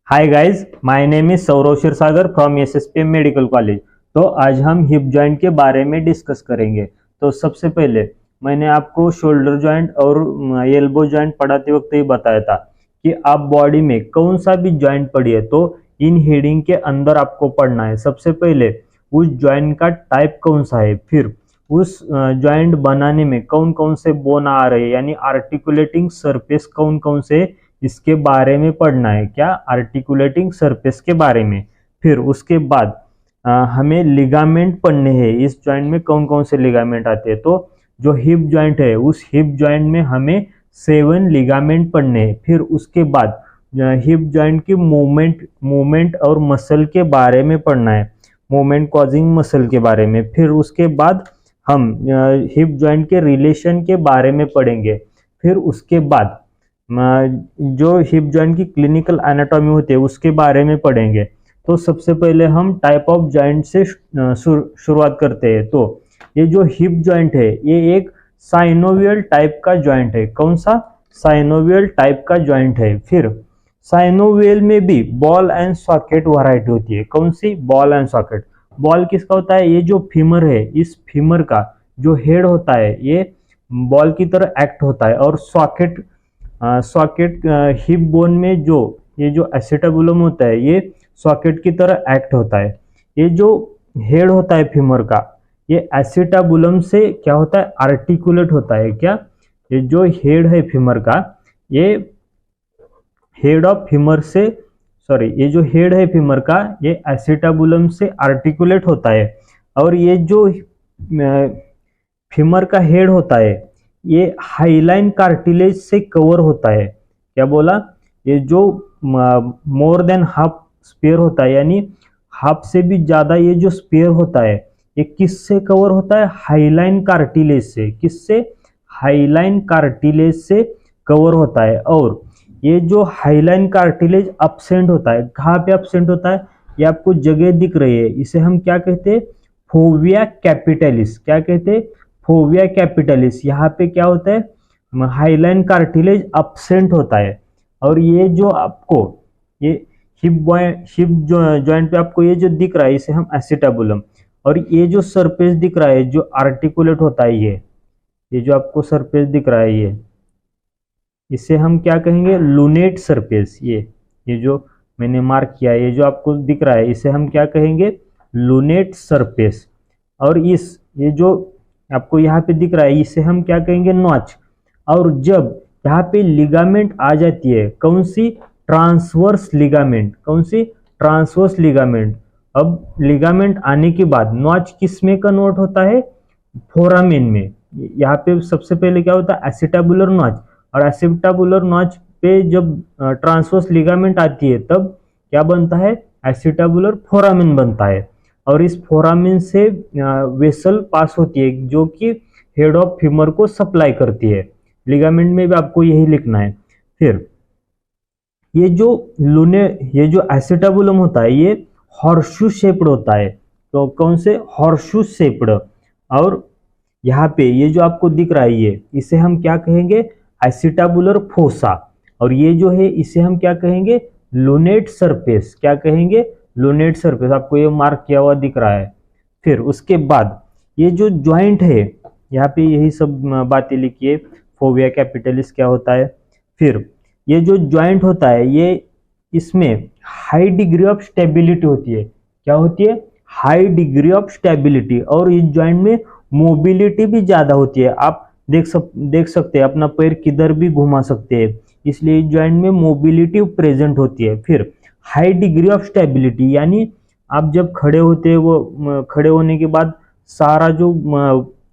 Hi guys, my name is Saurav Kshirsagar from SSPM medical college. तो आज हम हिप जॉइंट के बारे में डिस्कस करेंगे। तो सबसे पहले मैंने आपको शोल्डर जॉइंट और एल्बो जॉइंट पढ़ाते वक्त ये बताया था कि आप बॉडी में कौन सा भी जॉइंट पढ़िए तो इन हेडिंग के अंदर आपको पढ़ना है। सबसे पहले उस जॉइंट का टाइप कौन सा है, फिर उस जॉइंट बनाने में कौन कौन से बोन आ रहे हैं, यानी आर्टिकुलेटिंग सरफेस कौन कौन से, इसके बारे में पढ़ना है। क्या? आर्टिकुलेटिंग सरफेस के बारे में। फिर उसके बाद हमें लिगामेंट पढ़ने हैं। इस जॉइंट में कौन कौन से लिगामेंट आते हैं, तो जो हिप जॉइंट है उस हिप जॉइंट में हमें 7 लिगामेंट पढ़ने हैं। फिर उसके बाद हिप जॉइंट की मूवमेंट और मसल के बारे में पढ़ना है, मूवमेंट कॉजिंग मसल के बारे में। फिर उसके बाद हम हिप जॉइंट के रिलेशन के बारे में पढ़ेंगे। फिर उसके बाद जो हिप जॉइंट की क्लिनिकल एनाटॉमी होती है उसके बारे में पढ़ेंगे। तो सबसे पहले हम टाइप ऑफ जॉइंट से शुरुआत करते हैं। तो ये जो हिप जॉइंट है ये एक साइनोवियल टाइप का जॉइंट है। कौन सा? साइनोवियल टाइप का जॉइंट है। फिर साइनोवियल में भी बॉल एंड सॉकेट वैरायटी होती है। कौन सी? Ball and socket. बॉल किसका होता है? ये जो फीमर है, इस फीमर का जो हेड होता है ये बॉल की तरह एक्ट होता है। और सॉकेट हिप बोन में जो ये जो एसिटाबुलम होता है ये सॉकेट की तरह एक्ट होता है। ये जो हेड होता है फीमर का, ये एसिटाबुलम से क्या होता है? आर्टिकुलेट होता है। क्या? ये जो हेड है फीमर का, ये हेड ऑफ फीमर से ये जो हेड है फीमर का ये एसिटाबुलम से आर्टिकुलेट होता है। और ये जो फीमर का हेड होता है ये हाइलाइन कार्टिलेज से कवर होता है। क्या बोला? ये जो मोर देन हाफ स्पेयर होता है, यानी हाफ से भी ज्यादा ये जो स्पेयर होता है ये किससे कवर होता है? हाइलाइन कार्टिलेज से। किससे? हाइलाइन कार्टिलेज से कवर होता है। और ये जो हाइलाइन कार्टिलेज अपसेंट होता है, कहाँ पे अपसेंट होता है? ये आपको जगह दिख रही है, इसे हम क्या कहते हैं? फोविया कैपिटलिस। क्या कहते हैं? फोविया कैपिटलिस। यहाँ पे क्या होता है? हाइलाइन कार्टिलेज अपसेंट होता है। और ये जो आपको ये हिप जॉइंट पे आपको ये जो दिख रहा है इसे हम एसिटाबुलम, और ये जो सरफेस दिख रहा है जो आर्टिकुलेट होता है ये जो आपको सरफेस दिख रहा है ये, इसे हम क्या कहेंगे? Lunate surface. ये जो मैंने मार्क किया है, ये जो आपको दिख रहा है इसे हम क्या कहेंगे? Lunate surface. और ये जो आपको यहाँ पे दिख रहा है इसे हम क्या कहेंगे? नॉच। और जब यहाँ पे लिगामेंट आ जाती है, कौन सी? Transverse ligament. कौन सी? Transverse ligament. अब लिगामेंट आने के बाद नॉच किस में कन्वर्ट होता है? फोरामेन में। यहाँ पे सबसे पहले क्या होता है? Acetabular notch. और एसिटाबुलर नॉच पे जब ट्रांसवर्स लिगामेंट आती है तब क्या बनता है? एसिटाबुलर फोरामेन बनता है। और इस फोरामेन से वेसल पास होती है जो कि हेड ऑफ फीमर को सप्लाई करती है। लिगामेंट में भी आपको यही लिखना है। फिर ये जो एसिटाबुलम होता है ये हॉर्सशू शेप्ड होता है। तो कौन से? Horseshoe shaped. और यहाँ पे ये जो आपको दिख रहा है ये, इसे हम क्या कहेंगे? Acetabular fossa. और ये जो है इसे हम क्या कहेंगे? Lunate surface. क्या कहेंगे? Lunate surface. आपको ये मार्क किया हुआ दिख रहा है। फिर उसके बाद ये जो जॉइंट है यहाँ पे यही सब बातें लिखी है। फोविया कैपिटलिस क्या होता है। फिर ये जो जॉइंट होता है ये, इसमें हाई डिग्री ऑफ स्टेबिलिटी होती है। क्या होती है? High degree of stability. और इस जॉइंट में मोबिलिटी भी ज्यादा होती है। आप देख सकते हैं, अपना पैर किधर भी घुमा सकते हैं, इसलिए जॉइंट में मोबिलिटी प्रेजेंट होती है। फिर हाई डिग्री ऑफ स्टेबिलिटी, यानी आप जब खड़े होते हैं वो खड़े होने के बाद सारा जो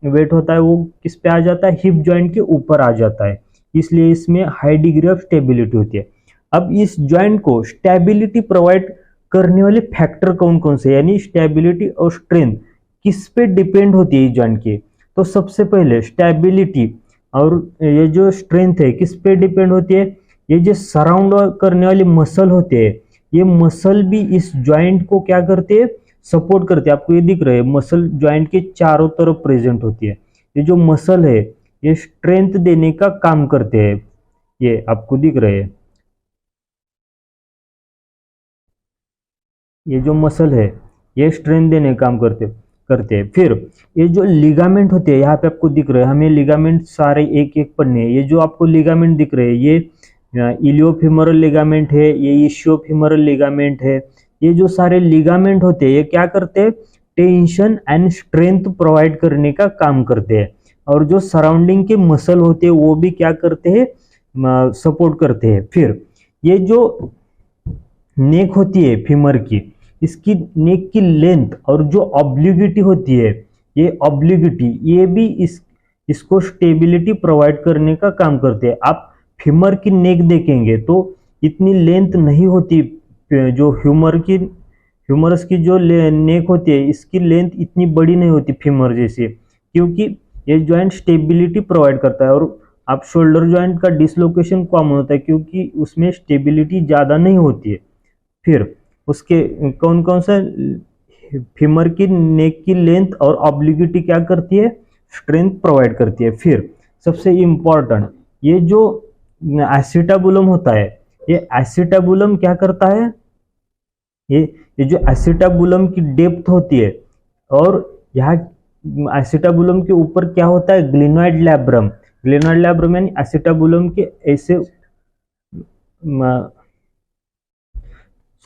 वेट होता है वो किस पे आ जाता है? हिप जॉइंट के ऊपर आ जाता है, इसलिए इसमें हाई डिग्री ऑफ स्टेबिलिटी होती है। अब इस जॉइंट को स्टेबिलिटी प्रोवाइड करने वाले फैक्टर कौन कौन से, यानी स्टेबिलिटी और स्ट्रेंथ किस पे डिपेंड होती है इस जॉइंट की? तो सबसे पहले स्टेबिलिटी और ये जो स्ट्रेंथ है किस पे डिपेंड होती है? ये जो सराउंड करने वाली मसल होते हैं ये मसल भी इस जॉइंट को क्या करते हैं? सपोर्ट करते हैं। आपको ये दिख रहा है मसल जॉइंट के चारों तरफ प्रेजेंट होती है। ये जो मसल है ये स्ट्रेंथ देने का काम करते हैं, ये आपको दिख रहे हैं। ये जो मसल है ये स्ट्रेंथ देने का काम करते हैं। फिर ये जो लिगामेंट होते हैं, यहाँ पे आपको दिख रहे हैं, हमें लिगामेंट सारे एक एक पढ़ने हैं। ये जो आपको लिगामेंट दिख रहे हैं ये इलियोफिमरल लिगामेंट है, ये इशियोफिमरल लिगामेंट है। ये जो सारे लिगामेंट होते हैं ये क्या करते हैं, टेंशन एंड स्ट्रेंथ प्रोवाइड करने का काम करते हैं। और जो सराउंडिंग के मसल होते हैं वो भी क्या करते हैं, सपोर्ट करते हैं। फिर ये जो नेक होती है फीमर की, इसकी नेक की लेंथ और जो ऑब्लिगिटी होती है, ये ऑब्लिगिटी ये भी इसको स्टेबिलिटी प्रोवाइड करने का काम करते हैं। आप फीमर की नेक देखेंगे तो इतनी लेंथ नहीं होती, जो ह्यूमरस की जो नेक होती है इसकी लेंथ इतनी बड़ी नहीं होती फीमर जैसी, क्योंकि ये जॉइंट स्टेबिलिटी प्रोवाइड करता है। और आप शोल्डर जॉइंट का डिसलोकेशन कम होता है क्योंकि उसमें स्टेबिलिटी ज़्यादा नहीं होती है। फिर उसके कौन कौन सा फीमर की नेक की लेंथ और ऑब्लिगिटी क्या करती है, स्ट्रेंथ प्रोवाइड करती है। फिर सबसे इम्पॉर्टेंट ये जो एसिटाबुलम होता है, ये एसिटाबुलम क्या करता है, ये जो एसिटाबुलम की डेप्थ होती है, और यहाँ एसिटाबुलम के ऊपर क्या होता है, ग्लिनॉइड लैब्रम। ग्लिनॉइड लैब्रम यानी एसिटाबुलम के ऐसे,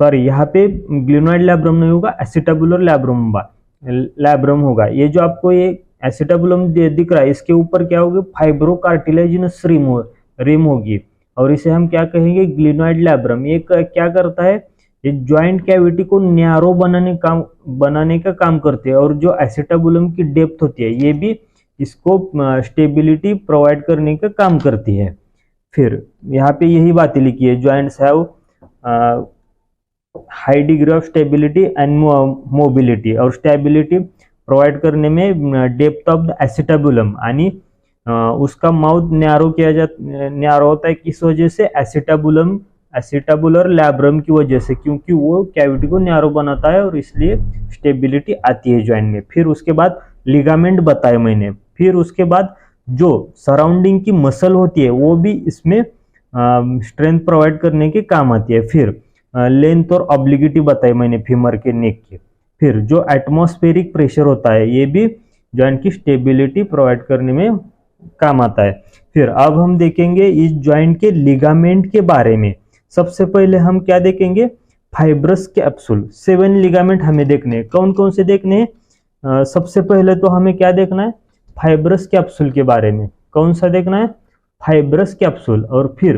सॉरी यहाँ पे ग्लिनॉइड लैब्रम नहीं होगा, एसिटाबुलर लैब्रम होगा। ये जो आपको ये एसिटाबुलम दिख रहा है इसके ऊपर क्या होगी, फाइब्रोकार्टिलेजिनस रिम होगी, और इसे हम क्या कहेंगे, ग्लिनॉइड लैब्रम। ये क्या करता है, ये ज्वाइंट कैविटी को नैरो बनाने का काम करते हैं। और जो एसिटाबुलम की डेप्थ होती है ये भी इसको स्टेबिलिटी प्रोवाइड करने का काम करती है। फिर यहाँ पे यही बातें लिखी है, joints have high degree of stability and mobility. और स्टेबिलिटी प्रोवाइड करने में डेप्थ ऑफ द एसिटाबुलम आणि उसका माउथ न्यारो होता है, किस वजह से, एसिटाबुलर लैब्रम की वजह से, क्योंकि वो कैविटी को नैरो बनाता है और इसलिए स्टेबिलिटी आती है ज्वाइंट में। फिर उसके बाद लिगामेंट बताए मैंने। फिर उसके बाद जो सराउंडिंग की मसल होती है वो भी इसमें स्ट्रेंथ प्रोवाइड करने के काम आती है। फिर लेंथ और ऑब्लिगिटी बताई मैंने फीमर के नेक की। फिर जो एटमॉस्फेरिक प्रेशर होता है ये भी जॉइंट की स्टेबिलिटी प्रोवाइड करने में काम आता है। फिर अब हम देखेंगे इस जॉइंट के लिगामेंट के बारे में। सबसे पहले हम क्या देखेंगे, फाइब्रस कैप्सूल। 7 लिगामेंट हमें देखने हैं। कौन कौन से देखने हैं, सबसे पहले तो हमें क्या देखना है, फाइब्रस कैप्सूल के बारे में। कौन सा देखना है, फाइब्रस कैप्सूल। और फिर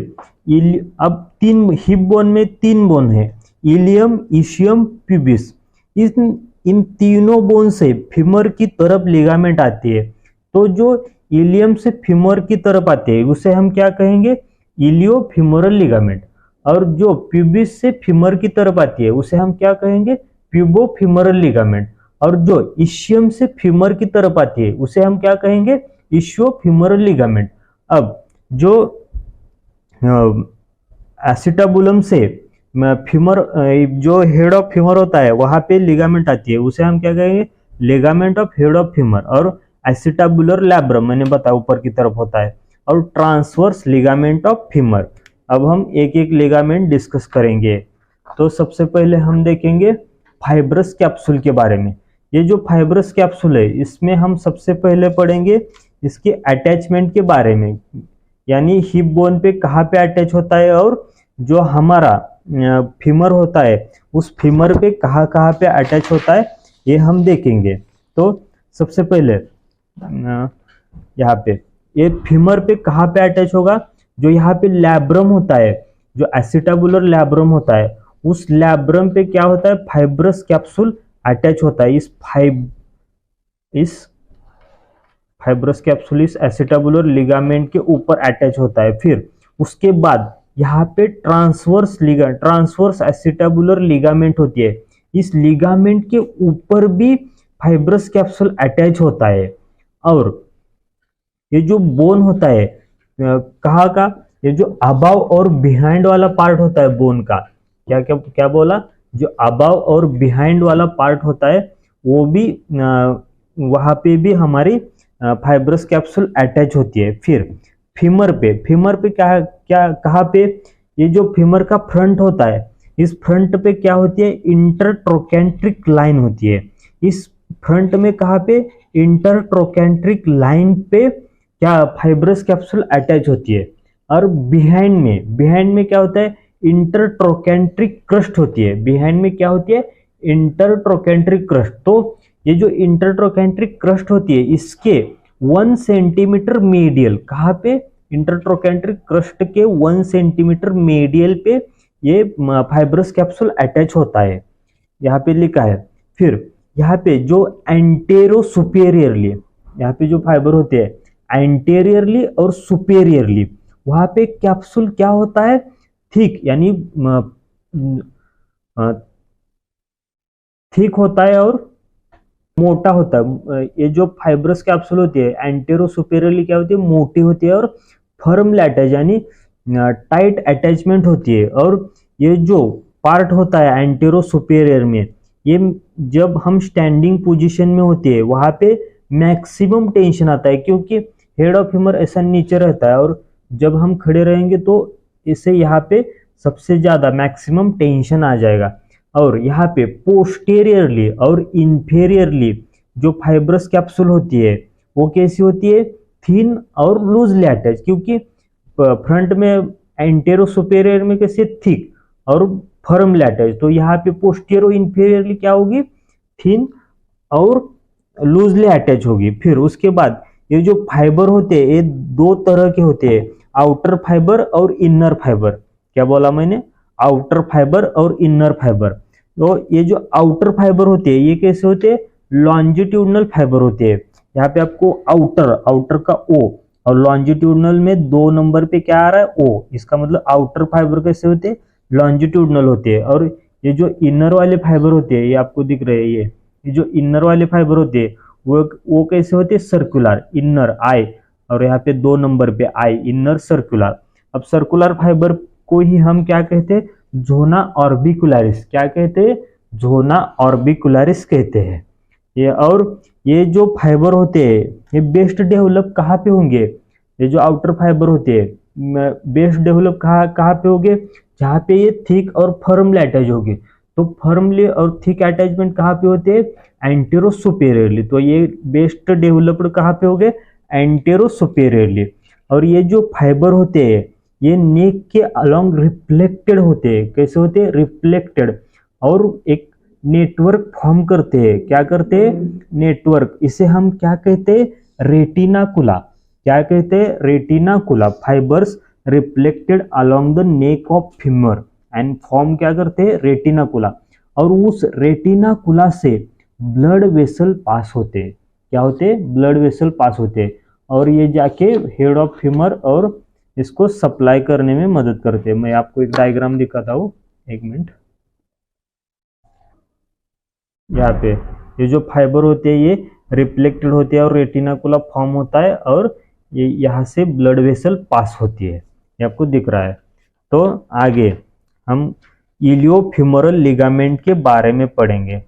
अब 3 हिप बोन में 3 बोन है, इलियम, इशियम, प्यूबिस। इन तीनों बोन से फीमर की तरफ लिगामेंट आती है। तो जो इलियम से फीमर की तरफ आते हैं उसे हम क्या कहेंगे, इलियोफीमोरल लिगामेंट। और जो प्यूबिस से फीमर की तरफ आती है उसे हम क्या कहेंगे, प्यूबोफीमोरल लिगामेंट। और जो इशियम से फीमर की तरफ आती है उसे हम क्या कहेंगे, इशियोफीमोरल लिगामेंट। अब जो एसिटाबुलम से फीमर, जो हेड ऑफ फीमर होता है वहां पे लिगामेंट आती है उसे हम क्या कहेंगे, ligament of head of femur. और एसिटाबुलर लैब्रम मैंने बताया ऊपर की तरफ होता है। और ट्रांसवर्स लिगामेंट ऑफ फीमर। अब हम एक एक लिगामेंट डिस्कस करेंगे। तो सबसे पहले हम देखेंगे फाइब्रस कैप्सूल के बारे में। ये जो फाइब्रस कैप्सूल है इसमें हम सबसे पहले पढ़ेंगे इसके अटैचमेंट के बारे में, यानी हिप बोन पे कहाँ पे अटैच होता है और जो हमारा फीमर होता है उस फीमर पे कहाँ कहाँ पे अटैच होता है ये हम देखेंगे। तो सबसे पहले यहाँ पे ये फीमर पे कहाँ पे अटैच होगा, जो यहाँ पे लैब्रम होता है, जो एसिटाबुलर लैब्रम होता है उस लैब्रम पे क्या होता है, फाइब्रस कैप्सूल अटैच होता है। इस फाइब्रस कैप्सूल इस एसिटाबुलर लिगामेंट के ऊपर अटैच होता है। फिर उसके बाद यहाँ पे ट्रांसवर्स एसिटाबुलर लिगामेंट होती है। इस लिगामेंट के ऊपर भी फाइब्रस कैप्सूल अटैच होता है। और ये जो बोन होता है कहाँ का, ये जो अबाव और बिहाइंड वाला पार्ट होता है बोन का, क्या क्या क्या बोला, जो अबाव और बिहाइंड वाला पार्ट होता है वो भी वहां पे भी हमारी फाइब्रस कैप्सूल अटैच होती है। फिर फीमर पे क्या कहाँ पे, ये जो फीमर का फ्रंट होता है इस फ्रंट पे क्या होती है, इंटरट्रोकेंट्रिक लाइन होती है। इस फ्रंट में कहाँ पे, इंटरट्रोकेंट्रिक लाइन पे क्या फाइब्रस कैप्सूल अटैच होती है। और बिहाइंड में क्या होता है, इंटरट्रोकेंट्रिक क्रस्ट होती है। बिहाइंड में क्या होती है, इंटरट्रोकेंट्रिक क्रस्ट। तो ये जो इंटरट्रोकेंट्रिक क्रस्ट होती है इसके 1 सेंटीमीटर मेडियल, कहाँ पे, इंटरट्रोकेंट्रिक क्रस्ट के 1 सेंटीमीटर मेडियल पे ये फाइब्रस कैप्सूल अटैच होता है, यहाँ पे लिखा है। फिर यहाँ पे जो एंटेरो सुपेरियरली, यहाँ पे जो फाइबर होते हैं एंटेरियरली और सुपेरियरली, वहां पे कैप्सूल क्या होता है, थिक, यानी थिक होता है और मोटा होता है। ये जो फाइब्रस कैप्सूल होती है एंटेरो सुपेरियरली क्या होती है, मोटी होती है और फर्म अटैच यानी टाइट अटैचमेंट होती है। और ये जो पार्ट होता है एंटेरो सुपेरियर में, ये जब हम स्टैंडिंग पोजीशन में होते हैं वहां पे मैक्सिमम टेंशन आता है, क्योंकि हेड ऑफ ह्यूमर ऐसा नीचे रहता है और जब हम खड़े रहेंगे तो इससे यहाँ पे सबसे ज्यादा मैक्सिमम टेंशन आ जाएगा। और यहाँ पे पोस्टेरियरली और इंफेरियरली जो फाइब्रस कैप्सूल होती है वो कैसी होती है, थिन और लूजली अटैच, क्योंकि फ्रंट में एंटेरो सुपेरियर में कैसे थिक और फर्मली अटैच, तो यहाँ पे पोस्टेरो इंफेरियरली क्या होगी, थिन और लूजली अटैच होगी। फिर उसके बाद ये जो फाइबर होते हैं ये दो तरह के होते हैं, आउटर फाइबर और इनर फाइबर। क्या बोला मैंने, आउटर फाइबर और इनर फाइबर। तो ये जो आउटर फाइबर होते हैं ये कैसे होते हैं, लॉन्जिट्यूडनल फाइबर होते हैं। यहाँ पे आपको आउटर का ओ और लॉन्जिट्यूडनल में 2 नंबर पे क्या आ रहा है, ओ, इसका मतलब आउटर फाइबर कैसे होते हैं, लॉन्जिट्यूडनल होते हैं। और ये जो इनर वाले फाइबर होते हैं ये आपको दिख रहे हैं, ये जो इनर वाले फाइबर होते हैं वो कैसे होते हैं, सर्कुलर, इनर आई, और यहाँ पे 2 नंबर पे आई, इनर सर्कुलर। अब सर्कुलर फाइबर को ही हम क्या कहते हैं, जोना ऑर्बिकुलरिस, क्या कहते हैं, जोना ऑर्बिकुलरिस कहते हैं ये। और ये जो फाइबर होते हैं ये बेस्ट डेवलप कहाँ पे होंगे, ये जो आउटर फाइबर होते हैं बेस्ट डेवलप कहाँ पे होंगे, जहाँ पे ये थिक और फर्मली अटैच होंगे। तो फर्मली और थिक अटैचमेंट कहाँ पे होते हैं, एंटेरो सुपेरियरली। तो ये बेस्ट डेवलप्ड कहाँ पे होंगे, एंटेरो सुपेरियरली। और ये जो फाइबर होते हैं ये नेक के अलोंग रिफ्लेक्टेड होते हैं, कैसे होते हैं, रिफ्लेक्टेड, और एक नेटवर्क फॉर्म करते हैं। क्या करते हैं, नेटवर्क। इसे हम क्या कहते हैं, रेटिनाकुला। क्या कहते हैं, retinacula. Fibres reflected along the neck of femur and form क्या करते हैं, रेटिनाकुला। और उस रेटिनाकुला से ब्लड वेसल पास होते हैं। क्या होते हैं, ब्लड वेसल पास होते हैं, और ये जाके हेड ऑफ फीमर और इसको सप्लाई करने में मदद करते हैं। मैं आपको एक डायग्राम दिखाता हूँ, एक मिनट। यहाँ पे ये जो फाइबर होते हैं ये रिफ्लेक्टेड होते हैं और रेटिनाकुला फॉर्म होता है, और ये यहाँ से ब्लड वेसल पास होती है, ये आपको दिख रहा है। तो आगे हम इलियोफ्यूमरल लिगामेंट के बारे में पढ़ेंगे।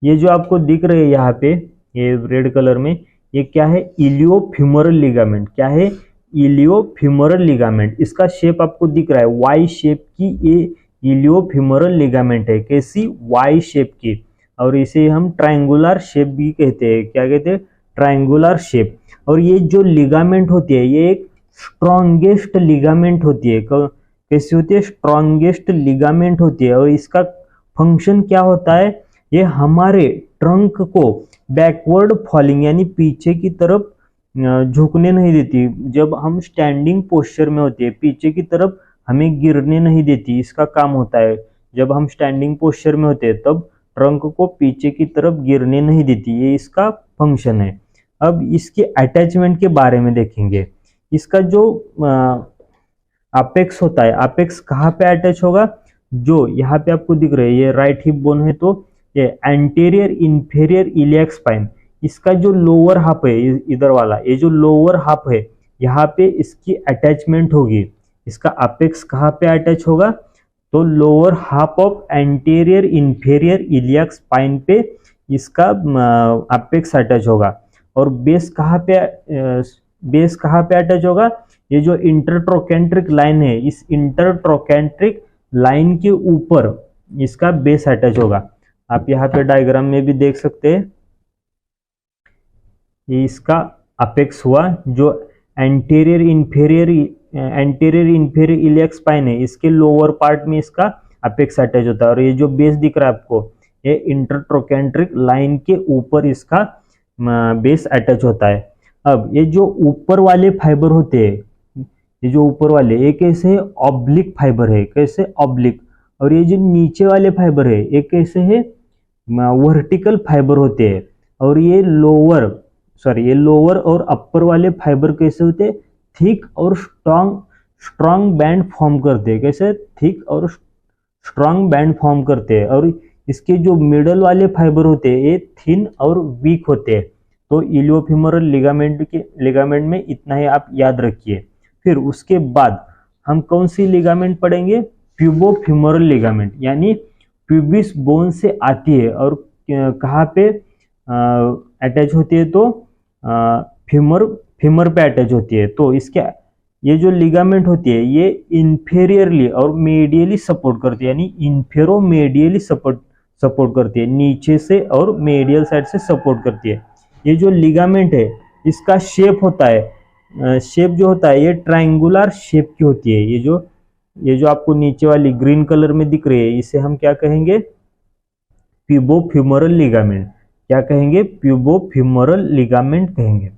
ये जो आपको दिख रहे हैं यहाँ पे ये रेड कलर में, ये क्या है, इलियोफ्यूमरल लिगामेंट। क्या है, इलियोफ्यूमरल लिगामेंट। इसका शेप आपको दिख रहा है वाई शेप की, ये इलियोफ्यूमरल लिगामेंट है। कैसी, वाई शेप की। और इसे हम ट्रायंगुलर शेप भी कहते हैं। क्या कहते हैं, ट्रायंगुलर शेप। और ये जो लिगामेंट होती है ये एक स्ट्रॉन्गेस्ट लिगामेंट होती है। कैसी होती है, स्ट्रॉन्गेस्ट लिगामेंट होती है। और इसका फंक्शन क्या होता है, ये हमारे ट्रंक को बैकवर्ड फॉलिंग यानी पीछे की तरफ झुकने नहीं देती। जब हम स्टैंडिंग पोस्चर में होते हैं पीछे की तरफ हमें गिरने नहीं देती, इसका काम होता है। जब हम स्टैंडिंग पोस्चर में होते हैं तब ट्रंक को पीछे की तरफ गिरने नहीं देती, ये इसका फंक्शन है। अब इसके अटैचमेंट के बारे में देखेंगे। इसका जो अपेक्स होता है, अपेक्स कहाँ पे अटैच होगा, जो यहाँ पे आपको दिख रहा है ये राइट हिप बोन है, तो ये एंटीरियर इंफेरियर इलियक स्पाइन, इसका जो लोअर हाफ है इधर वाला, ये जो लोअर हाफ है यहाँ पे इसकी अटैचमेंट होगी। इसका अपेक्स कहाँ पे अटैच होगा, तो lower half of anterior inferior iliac spine पे इसका अपेक्स अटैच होगा। और बेस कहाँ पे अटैच होगा, ये जो इंटरट्रोकेंट्रिक लाइन है, इस इंटरट्रोकेंट्रिक लाइन के ऊपर इसका बेस अटैच होगा। आप यहाँ पे डायग्राम में भी देख सकते हैं, ये इसका अपेक्स हुआ, जो एंटीरियर इंफीरियर इलियक स्पाइन है, इसके लोअर पार्ट में इसका अपेक्स अटैच होता है। और ये जो बेस दिख रहा है आपको, ये इंटरट्रोकेंट्रिक लाइन के ऊपर इसका बेस अटैच होता है। अब ये जो ऊपर वाले फाइबर होते हैं, ये जो ऊपर वाले, ये कैसे है, ऑब्लिक फाइबर है, कैसे ऑब्लिक। और ये जो नीचे वाले फाइबर है, ये कैसे है, वर्टिकल फाइबर होते हैं। और ये लोअर और अपर वाले फाइबर कैसे होते हैं, थिक और स्ट्रॉन्ग बैंड फॉर्म करते हैं। कैसे, थिक और स्ट्रॉन्ग बैंड फॉर्म करते हैं। और इसके जो मिडल वाले फाइबर होते हैं, ये थिन और वीक होते हैं। तो इलियोफेमोरल लिगामेंट में इतना ही आप याद रखिए। फिर उसके बाद हम कौन सी लिगामेंट पढ़ेंगे, प्यूबोफेमोरल लिगामेंट, यानी प्यूबिस बोन से आती है और कहाँ पे अटैच होती है, तो फीमर पे अटैच होती है। तो इसके ये जो लिगामेंट होती है, ये इंफेरियरली और मेडियली सपोर्ट करती है, यानी इंफेरोमेडियली सपोर्ट करती है, नीचे से और मेडियल साइड से सपोर्ट करती है। ये जो लिगामेंट है, इसका शेप होता है, शेप जो होता है ये ट्रायंगुलर शेप की होती है। ये जो आपको नीचे वाली ग्रीन कलर में दिख रही है, इसे हम क्या कहेंगे, प्यूबोफेमोरल लिगामेंट। क्या कहेंगे, प्यूबोफेमोरल लिगामेंट कहेंगे।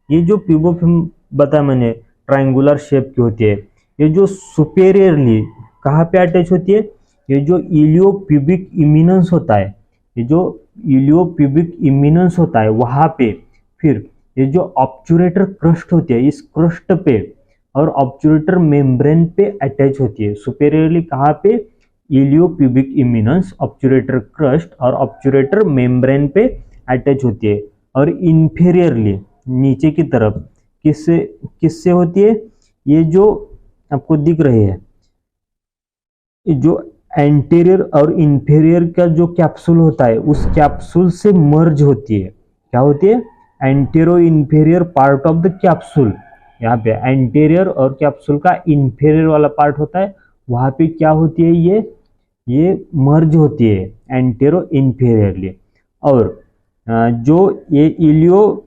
ये जो बता मैंने ट्रायंगुलर शेप की होती है। ये जो सुपेरियरली कहाँ पे अटैच होती है, ये जो इलियोप्यूबिक इमिनेंस होता है, ये जो इलियोप्यूबिक इमिनेंस होता है वहां पे। फिर ये जो ऑब्चुरेटर क्रस्ट होती है, इस क्रस्ट पे और ऑब्चुरेटर मेम्ब्रेन पे अटैच होती है। सुपेरियरली कहाँ पे, इलियोप्यूबिक इमिनेंस, ऑब्चुरेटर क्रस्ट और ऑब्चुरेटर मेम्ब्रेन पे अटैच होती है। और इंफीरियरली नीचे की तरफ किससे होती है, ये जो आपको दिख रही है, जो एंटीरियर और इंफीरियर का जो कैप्सूल होता है, उस कैप्सूल से मर्ज होती है। क्या होती है, antero inferior part of the capsule. यहाँ पे एंटीरियर और कैप्सूल का इंफीरियर वाला पार्ट होता है, वहां पे क्या होती है, ये मर्ज होती है एंटीरो इंफीरियरली। और जो ये इलियो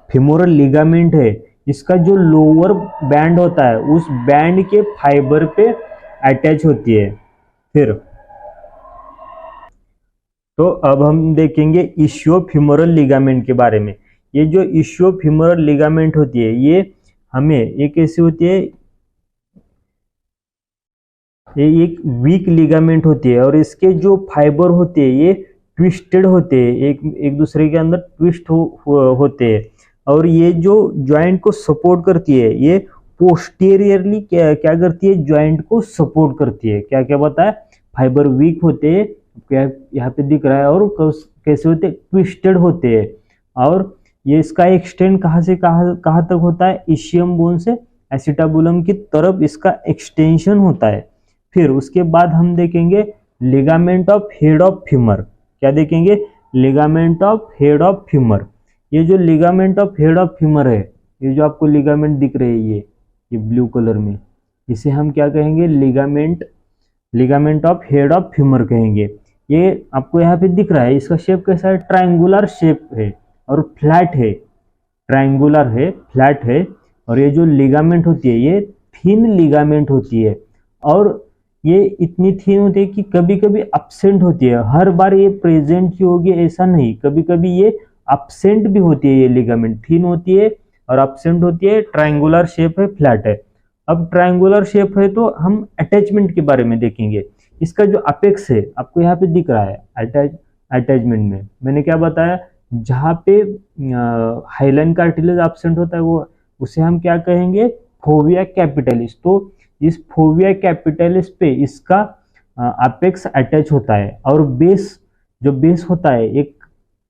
फेमोरल लिगामेंट है, इसका जो लोअर बैंड होता है, उस बैंड के फाइबर पे अटैच होती है। फिर तो अब हम देखेंगे इशियोफेमोरल लिगामेंट के बारे में। ये जो इशियोफेमोरल लिगामेंट होती है, ये कैसी होती है, ये एक वीक लिगामेंट होती है। और इसके जो फाइबर होते हैं, ये ट्विस्टेड होते हैं, एक दूसरे के अंदर ट्विस्ट होते हैं। और ये जो जॉइंट को सपोर्ट करती है, ये पोस्टीरियरली क्या करती है, जॉइंट को सपोर्ट करती है। क्या क्या बताया, फाइबर वीक होते हैं, यहाँ पे दिख रहा है, और कैसे होते हैं, ट्विस्टेड होते हैं। और ये इसका एक्सटेंड कहाँ से कहाँ तक होता है, इशियम बोन से एसिटाबुलम की तरफ इसका एक्सटेंशन होता है। फिर उसके बाद हम देखेंगे ligament of head of femur. क्या देखेंगे, ligament of head of femur. ये जो ligament of head of femur है, ये जो आपको लिगामेंट दिख रहे हैं, ये ब्लू कलर में, इसे हम क्या कहेंगे, ligament of head of femur कहेंगे। ये आपको यहाँ पे दिख रहा है, इसका शेप कैसा है, ट्रायंगुलर शेप है और फ्लैट है, ट्रायंगुलर है, फ्लैट है। और ये जो लिगामेंट होती है, ये थिन लिगामेंट होती है। और ये इतनी थिन होती है कि कभी कभी अब्सेंट होती है, हर बार ये प्रेजेंट ही होगी ऐसा नहीं, कभी कभी ये अब्सेंट भी होती है। ये लिगामेंट थिन होती है और अब्सेंट होती है, ट्रायंगुलर शेप है, फ्लैट है। अब ट्रायंगुलर शेप है तो हम अटैचमेंट के बारे में देखेंगे। इसका जो अपेक्स है आपको यहाँ पे दिख रहा है, अटैचमेंट में मैंने क्या बताया, जहाँ पे हाइलाइन कार्टिलेज एब्सेंट होता है वो उसे हम क्या कहेंगे, फोविया कैपिटलिस। तो इस फोविया कैपिटलिस पे इसका अपेक्स अटैच होता है। और जो बेस होता है एक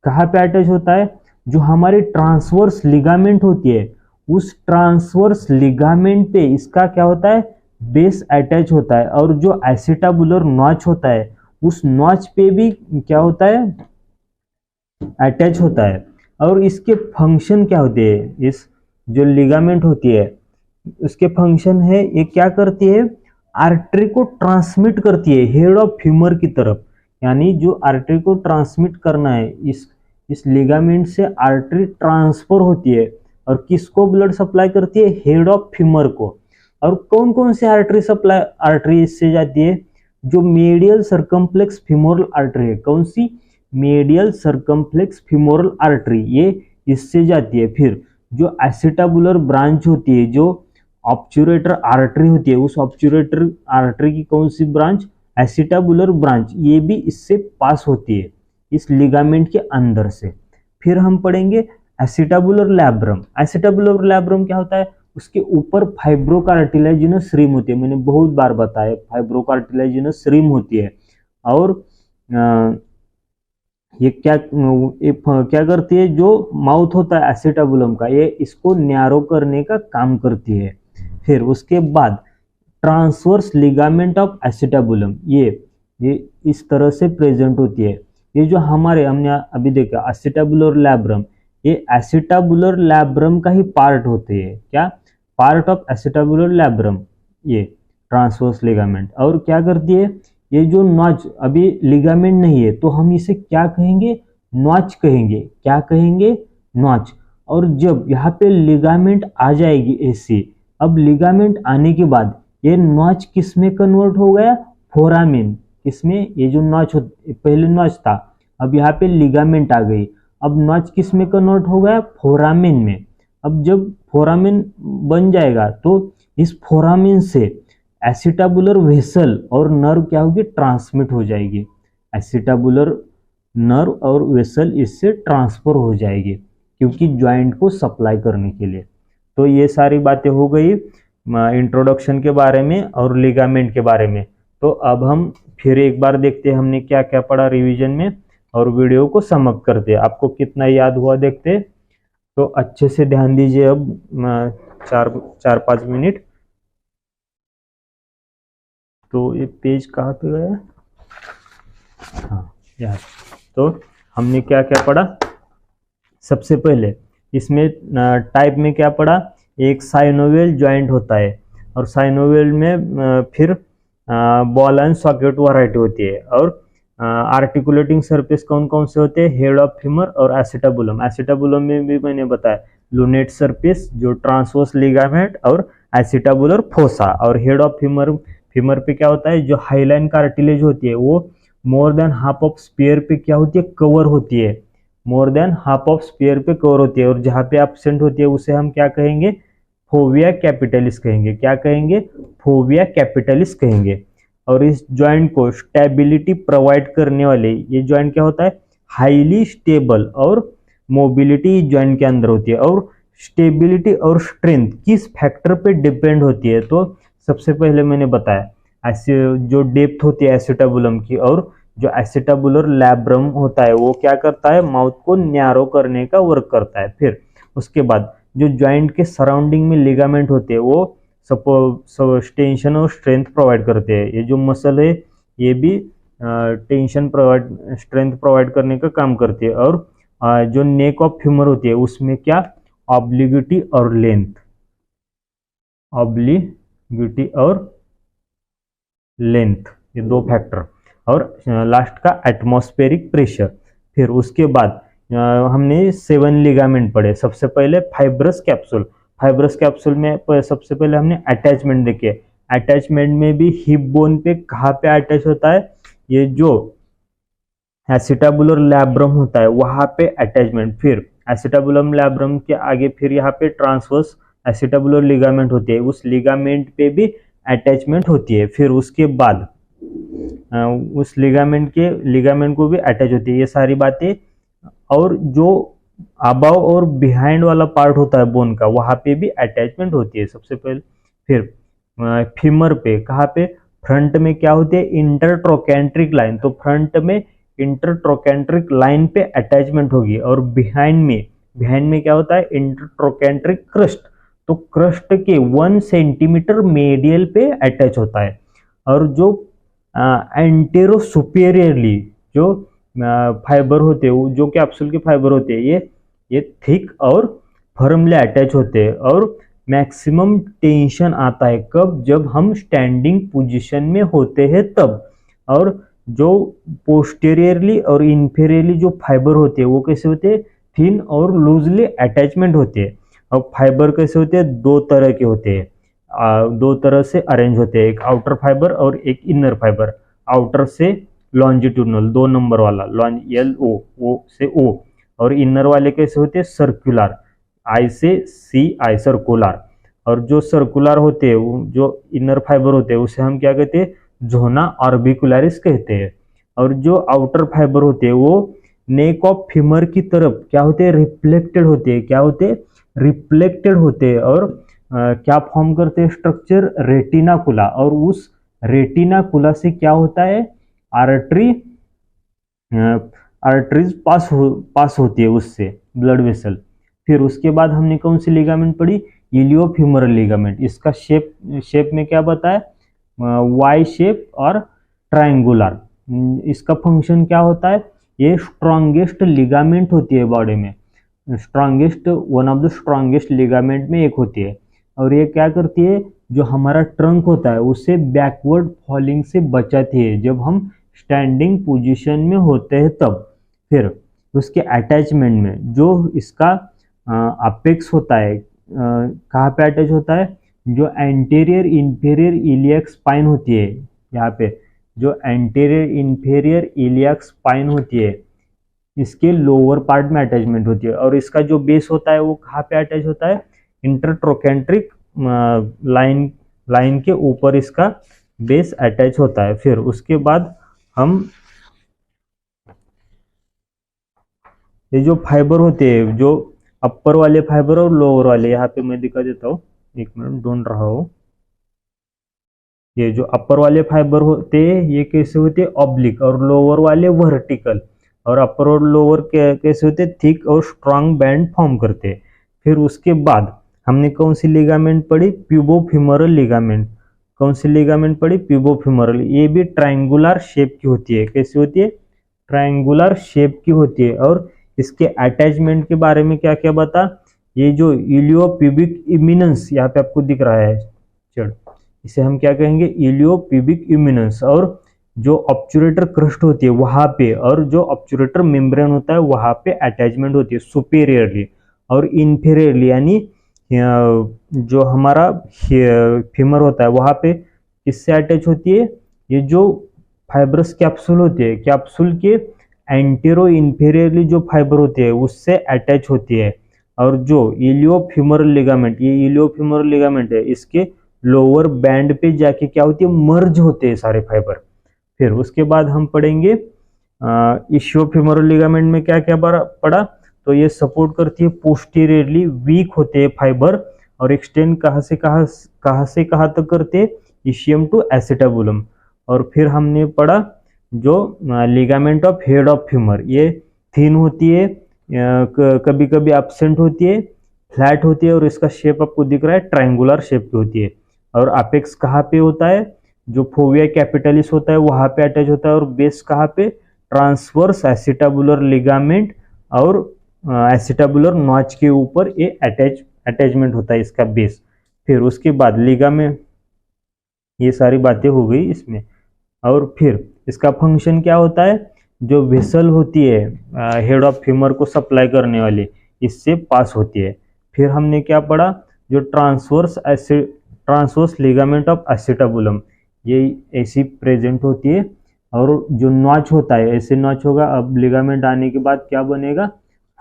कहाँ पे अटैच होता है, जो हमारी ट्रांसवर्स लिगामेंट होती है, उस ट्रांसवर्स लिगामेंट पे इसका क्या होता है, बेस अटैच होता है। और जो एसिटाबुलर नॉच होता है, उस नॉच पे भी क्या होता है, अटैच होता है। और इसके फंक्शन क्या होते हैं, इस जो लिगामेंट होती है उसके फंक्शन है, ये क्या करती है, आर्टरी को ट्रांसमिट करती है हेड ऑफ फ्यूमर की तरफ। यानी जो आर्टरी को ट्रांसमिट करना है, इस लिगामेंट से आर्टरी ट्रांसफर होती है और किसको ब्लड सप्लाई करती है, हेड ऑफ फ्यूमर को। और कौन कौन से आर्टरी इससे जाती है, जो मीडियल सर्कम्फ्लेक्स फीमोरल आर्टरी है, कौन सी, मीडियल सर्कम्फ्लेक्स फीमोरल आर्टरी, ये इससे जाती है। फिर जो एसिटाबुलर ब्रांच होती है, जो ऑब्चुरेटर आर्टरी होती है, उस ऑब्चुरेटर आर्टरी की कौन सी ब्रांच, एसिटाबुलर ब्रांच, ये भी इससे पास होती है इस लिगामेंट के अंदर से। फिर हम पढ़ेंगे एसिटाबुलर लैब्रम। एसिटाबुलर लैब्रम क्या होता है, उसके ऊपर फाइब्रोकार्टिलेजिनस रिम होती है, मैंने बहुत बार बताया फाइब्रोकार्टिलेजिनस रिम होती है। और ये क्या करती है, जो माउथ होता है एसिटाबुलम का, ये इसको नैरो करने का काम करती है। फिर उसके बाद ट्रांसवर्स लिगामेंट ऑफ एसिटाबुलम, ये इस तरह से प्रेजेंट होती है। ये जो हमने अभी देखा एसिटाबुलर लैब्रम, ये एसिटाबुलर लैब्रम का ही पार्ट होते हैं, क्या, पार्ट ऑफ एसिटाबुलर लैब्रम, ये ट्रांसवर्स लिगामेंट। और क्या करती है, ये जो नॉच, अभी लिगामेंट नहीं है तो हम इसे क्या कहेंगे, नॉच कहेंगे, क्या कहेंगे, नॉच। और जब यहाँ पे लिगामेंट आ जाएगी ऐसे, अब लिगामेंट आने के बाद ये नॉच किस में कन्वर्ट हो गया, फोरामेन, किसमें, ये जो नॉच पहले नॉच था, अब यहाँ पे लिगामेंट आ गई, अब नॉच किस में कन्वर्ट हो गया, फोरामेन में। अब जब फोरामेन बन जाएगा तो इस फोरामेन से एसिटाबुलर वेसल और नर्व क्या होगी, ट्रांसमिट हो जाएगी, एसिटाबुलर नर्व और वेसल इससे ट्रांसफर हो जाएगी, क्योंकि जॉइंट को सप्लाई करने के लिए। तो ये सारी बातें हो गई इंट्रोडक्शन के बारे में और लिगामेंट के बारे में। तो अब हम फिर एक बार देखते हैं हमने क्या क्या पढ़ा रिवीजन में, और वीडियो को समाप्त करते हैं। आपको कितना याद हुआ देखते, तो अच्छे से ध्यान दीजिए। अब 4-5 मिनट। तो ये पेज कहाँ पे गया, हाँ यहाँ। तो हमने क्या क्या पढ़ा, सबसे पहले इसमें टाइप में क्या पढ़ा, एक साइनोवियल जॉइंट होता है, और साइनोवियल में फिर बॉल एंड सॉकेट वैरायटी होती है। और आर्टिकुलेटिंग सरफेस कौन कौन से होते हैं, हेड ऑफ फीमर और एसिटाबुलम। एसिटाबुलम में भी मैंने बताया लूनेट सरफेस, जो ट्रांसवर्स लिगामेंट और एसिटाबुलर फोसा। और हेड ऑफ फीमर पे क्या होता है, जो हाईलाइन कार्टिलेज होती है वो more than half of sphere पे क्या होती है, कवर होती है, more than half of sphere पे कवर होती है। और जहाँ पे एब्सेंट होती है उसे हम क्या कहेंगे, फोविया कैपिटलिस कहेंगे, क्या कहेंगे, फोविया कैपिटलिस कहेंगे। और इस जॉइंट को स्टेबिलिटी प्रोवाइड करने वाले, ये जॉइंट क्या होता है, हाईली स्टेबल, और मोबिलिटी जॉइंट के अंदर होती है। और स्टेबिलिटी और स्ट्रेंथ किस फैक्टर पे डिपेंड होती है, तो सबसे पहले मैंने बताया ऐसे जो डेप्थ होती है एसिटाबुलम की, और जो एसिटाबुलर लैब्रम होता है वो क्या करता है, माउथ को नैरो करने का वर्क करता है। फिर उसके बाद जो जॉइंट के सराउंडिंग में लिगामेंट होते हैं वो टेंशन और स्ट्रेंथ प्रोवाइड करते हैं। ये जो मसल है ये भी टेंशन स्ट्रेंथ प्रोवाइड करने का काम करती है। और जो नेक ऑफ फ्यूमर होती है उसमें क्या, ऑब्लिगिटी और लेंथ, ऑब्लिगिटी और लेंथ, ये दो फैक्टर। और लास्ट का एटमॉस्फेरिक प्रेशर। फिर उसके बाद हमने 7 लिगामेंट पढ़े। सबसे पहले फाइब्रस कैप्सूल। फाइब्रस कैप्सूल में सबसे पहले हमने अटैचमेंट देखे। अटैचमेंट में भी हिप बोन पे कहाँ पे अटैच होता है, ये जो एसिटाबुलर लैब्रम होता है वहां पे अटैचमेंट। फिर एसिटाबुलम लैब्रम के आगे फिर यहाँ पे ट्रांसवर्स एसिटाबुलर लिगामेंट होती है, उस लिगामेंट पे भी अटैचमेंट होती है। फिर उसके बाद उस लिगामेंट को भी अटैच होती है, ये सारी बातें। और जो अबव और बिहाइंड वाला पार्ट होता है बोन का, वहां पे भी अटैचमेंट होती है सबसे पहले। फिर फीमर पे कहाँ पे, फ्रंट में क्या होती है, इंटरट्रोकेंट्रिक लाइन, तो फ्रंट में इंटरट्रोकेंट्रिक लाइन पे अटैचमेंट होगी। और बिहाइंड में क्या होता है, इंटरट्रोकेंट्रिक क्रस्ट, तो क्रस्ट के 1 सेंटीमीटर मेडियल पे अटैच होता है। और जो एंटेरो सुपेरियरली जो फाइबर होते हैं, जो कैप्सूल के फाइबर होते हैं, ये थिक और फर्मली अटैच होते हैं। और मैक्सिमम टेंशन आता है कब, जब हम स्टैंडिंग पोजीशन में होते हैं तब। और जो पोस्टेरियरली और इंफीरियरली जो फाइबर होते हैं वो कैसे होते हैं, थिन और लूजली अटैचमेंट होते हैं। अब फाइबर कैसे होते हैं, दो तरह के होते हैं, दो तरह से अरेंज होते हैं, एक आउटर फाइबर और एक इनर फाइबर। आउटर से लॉन्जिट्यूडनल 2 नंबर वाला LO, O से O, और इनर वाले कैसे होते हैं, सर्कुलर, I से CI, सर्कुलर। और जो सर्कुलर होते हैं, जो इनर फाइबर होते हैं, उसे हम क्या कहते हैं, जोना ऑर्बिकुलरिस कहते हैं। और जो आउटर फाइबर होते हैं वो नेक ऑफ फीमर की तरफ क्या होते हैं, रिफ्लेक्टेड होते हैं। क्या होते हैं, रिफ्लेक्टेड होते हैं। और क्या फॉर्म करते हैं, स्ट्रक्चर रेटिनाकुला। और उस रेटिनाकुला से क्या होता है, आर्टरीज पास होती है, उससे ब्लड वेसल। फिर उसके बाद हमने कौन सी लिगामेंट पढ़ी, इलियोफ्यूमरल लिगामेंट। इसका शेप में क्या बताया, वाई शेप और ट्रायंगुलर। इसका फंक्शन क्या होता है, ये स्ट्रॉन्गेस्ट लिगामेंट होती है बॉडी में, strongest, one of the strongest ligament में एक होती है। और ये क्या करती है, जो हमारा ट्रंक होता है उसे बैकवर्ड फॉलिंग से बचाती है जब हम स्टैंडिंग पोजीशन में होते हैं तब। फिर उसके अटैचमेंट में जो इसका अपेक्स होता है, कहाँ पे अटैच होता है, जो एंटीरियर इंफीरियर इलियक स्पाइन होती है, यहाँ पे जो एंटीरियर इंफीरियर इलियक स्पाइन होती है, इसके लोअर पार्ट में अटैचमेंट होती है। और इसका जो बेस होता है वो कहाँ पे अटैच होता है, इंटरट्रोकेंट्रिक लाइन के ऊपर इसका बेस अटैच होता है। फिर उसके बाद हम ये जो फाइबर होते हैं, जो अपर वाले फाइबर और लोअर वाले, यहाँ पे मैं दिखा देता हूँ, एक मिनट ढूंढ रहा हूँ। ये जो अपर वाले फाइबर होते हैं ये कैसे होते हैं, ऑब्लिक, और लोअर वाले वर्टिकल। और अपर और लोअर कैसे होते हैं, थिक और स्ट्रांग बैंड फॉर्म करते हैं। फिर उसके बाद हमने कौन सी लिगामेंट पढ़ी, प्यूबोफिमरल लिगामेंट। कौन सी लिगामेंट पढ़ी, प्यूबोफिमरल। ये भी ट्रायंगुलर शेप की होती है। कैसी होती है, ट्रायंगुलर शेप की होती है। और इसके अटैचमेंट के बारे में क्या क्या बता, ये जो इलियोप्यूबिक इमिनेंस यहाँ पे आपको दिख रहा है, चढ़, इसे हम क्या कहेंगे, इलियोप्यूबिक इमिनेंस। और जो ऑब्चुरेटर क्रस्ट होती है वहां पे, और जो ऑब्चुरेटर मेम्ब्रेन होता है वहां पे अटैचमेंट होती है सुपीरियरली। और इन्फीरियरली यानी जो हमारा फीमर होता है वहां पे किससे अटैच होती है, ये जो फाइब्रस कैप्सूल होती है, कैप्सूल के एंटेरो इंफीरियरली जो फाइबर होती है उससे अटैच होती है। और जो इलियोफ्यूमरल लिगामेंट, ये इलियोफ्यूमरल लिगामेंट है, इसके लोअर बैंड पे जाके क्या होती है, मर्ज होते हैं सारे फाइबर। फिर उसके बाद हम पढ़ेंगे इशियोफ्यूमरल लिगामेंट में क्या क्या पढ़ा, तो ये सपोर्ट करती है पोस्टीरियरली, वीक होते हैं फाइबर, और एक्सटेंड कहाँ से कहाँ तक करते हैं, इशियम टू एसिटाबुलम। और फिर हमने पढ़ा जो ligament of head of femur, ये थिन होती है, कभी कभी एब्सेंट होती है, फ्लैट होती है, और इसका शेप आपको दिख रहा है ट्रायंगुलर शेप की होती है। और अपेक्स कहाँ पे होता है, जो फोविया कैपिटलिस होता है वहां पे अटैच होता है। और बेस कहाँ पे, ट्रांसवर्स एसिटाबुलर लिगामेंट और एसिटाबुलर नॉच के ऊपर ये अटैचमेंट होता है इसका बेस। फिर उसके बाद लिगामेंट, ये सारी बातें हो गई इसमें। और फिर इसका फंक्शन क्या होता है, जो वेसल होती है हेड ऑफ फ्यूमर को सप्लाई करने वाली, इससे पास होती है। फिर हमने क्या पढ़ा, जो ट्रांसवर्स लिगामेंट ऑफ एसिटाबुलम, ये ऐसी प्रेजेंट होती है। और जो नॉच होता है, ऐसे नॉच होगा। अब लिगामेंट आने के बाद क्या बनेगा,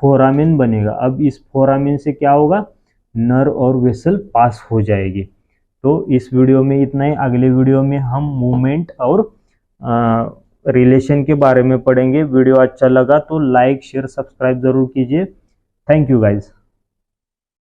फोरामेन बनेगा। अब इस फोरामेन से क्या होगा, नर्व और वेसल पास हो जाएगी। तो इस वीडियो में इतना ही। अगले वीडियो में हम मूवमेंट और रिलेशन के बारे में पढ़ेंगे। वीडियो अच्छा लगा तो लाइक शेयर सब्सक्राइब जरूर कीजिए। Thank you guys.